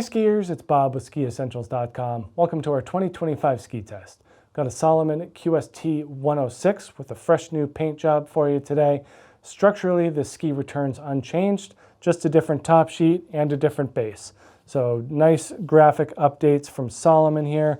skiers, it's Bob with SkiEssentials.com. Welcome to our 2025 ski test. Got a Salomon QST 106 with a fresh new paint job for you today. Structurally, the ski returns unchanged, just a different top sheet and a different base. So nice graphic updates from Salomon here.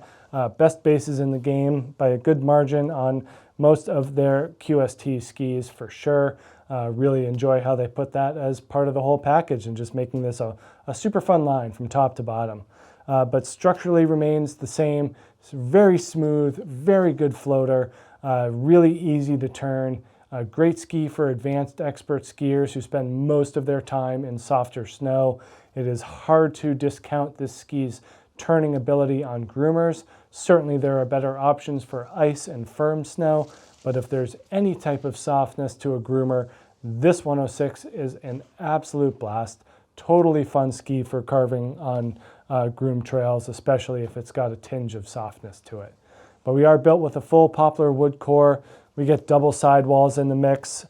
Best bases in the game by a good margin on most of their QST skis for sure. Really enjoy how they put that as part of the whole package and just making this a super fun line from top to bottom. But structurally remains the same. It's very smooth, very good floater, really easy to turn. A great ski for advanced expert skiers who spend most of their time in softer snow. It is hard to discount this ski's turning ability on groomers. Certainly there are better options for ice and firm snow, but if there's any type of softness to a groomer, this 106 is an absolute blast. Totally fun ski for carving on groom trails, especially if it's got a tinge of softness to it. But we are built with a full poplar wood core. We get double sidewalls in the mix,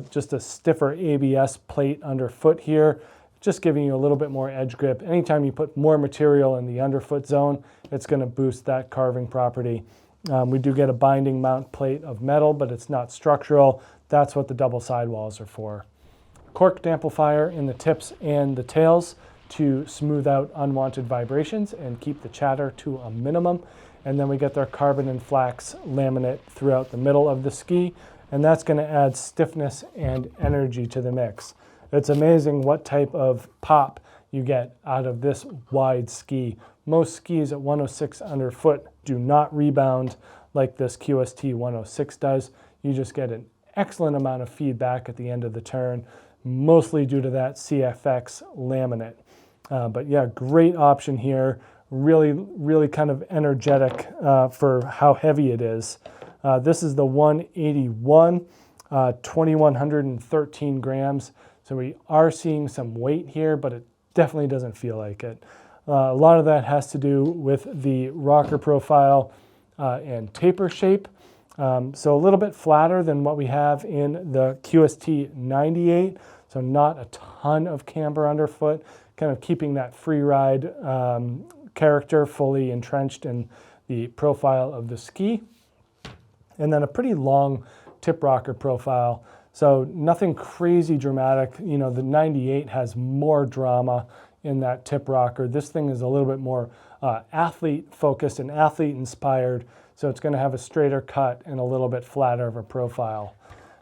just a stiffer ABS plate underfoot here, just giving you a little bit more edge grip. Anytime you put more material in the underfoot zone, it's going to boost that carving property. We do get a binding mount plate of metal, but it's not structural. That's what the double sidewalls are for. Cork damplifier in the tips and the tails to smooth out unwanted vibrations and keep the chatter to a minimum. And then we get their carbon and flax laminate throughout the middle of the ski, and that's going to add stiffness and energy to the mix. It's amazing what type of pop you get out of this wide ski. Most skis at 106 underfoot do not rebound like this QST 106 does. You just get an excellent amount of feedback at the end of the turn, mostly due to that CFX laminate. But yeah, great option here. Really kind of energetic for how heavy it is. This is the 181, 2,113 grams. So we are seeing some weight here, but it definitely doesn't feel like it. A lot of that has to do with the rocker profile and taper shape. So a little bit flatter than what we have in the QST 98. So not a ton of camber underfoot, kind of keeping that free ride character fully entrenched in the profile of the ski. And then a pretty long tip rocker profile. So nothing crazy dramatic. You know, the 98 has more drama in that tip rocker. This thing is a little bit more athlete focused and athlete inspired. So it's going to have a straighter cut and a little bit flatter of a profile.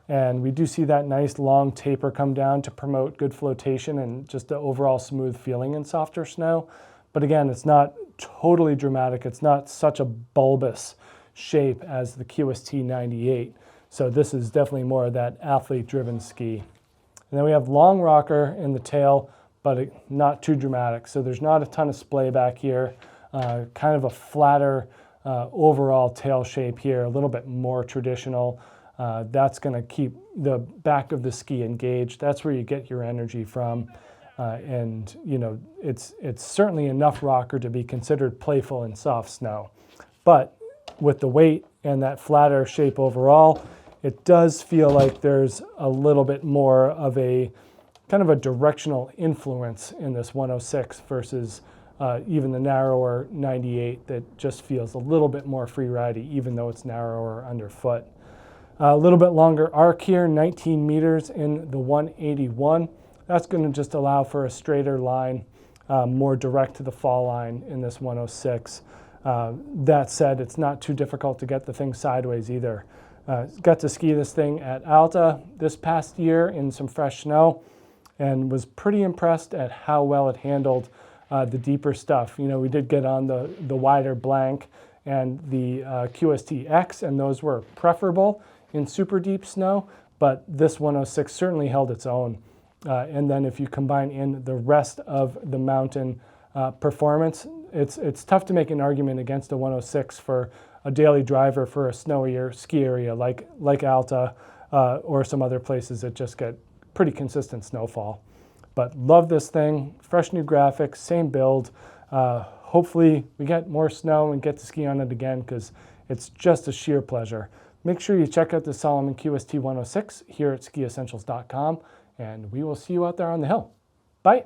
And we do see that nice long taper come down to promote good flotation and just the overall smooth feeling in softer snow. But again, it's not totally dramatic. It's not such a bulbous shape as the QST 98. So this is definitely more of that athlete-driven ski. And then we have long rocker in the tail, but not too dramatic. So there's not a ton of splay back here. Kind of a flatter overall tail shape here, a little bit more traditional. That's going to keep the back of the ski engaged. That's where you get your energy from. And you know, it's certainly enough rocker to be considered playful in soft snow. But with the weight and that flatter shape overall, it does feel like there's a little bit more of a kind of a directional influence in this 106 versus even the narrower 98 that just feels a little bit more free-ridey, even though it's narrower underfoot. A little bit longer arc here, 19 meters in the 181. That's going to just allow for a straighter line, more direct to the fall line in this 106. That said, it's not too difficult to get the thing sideways either. Got to ski this thing at Alta this past year in some fresh snow and was pretty impressed at how well it handled the deeper stuff. You know, we did get on the wider blank and the QST X, and those were preferable in super deep snow, but this 106 certainly held its own. And then if you combine in the rest of the mountain performance, it's tough to make an argument against a 106 for a daily driver for a snowier ski area like Alta or some other places that just get pretty consistent snowfall. But love this thing, fresh new graphics, same build. Hopefully we get more snow and get to ski on it again because it's just a sheer pleasure. Make sure you check out the Salomon QST 106 here at SkiEssentials.com, and we will see you out there on the hill. Bye.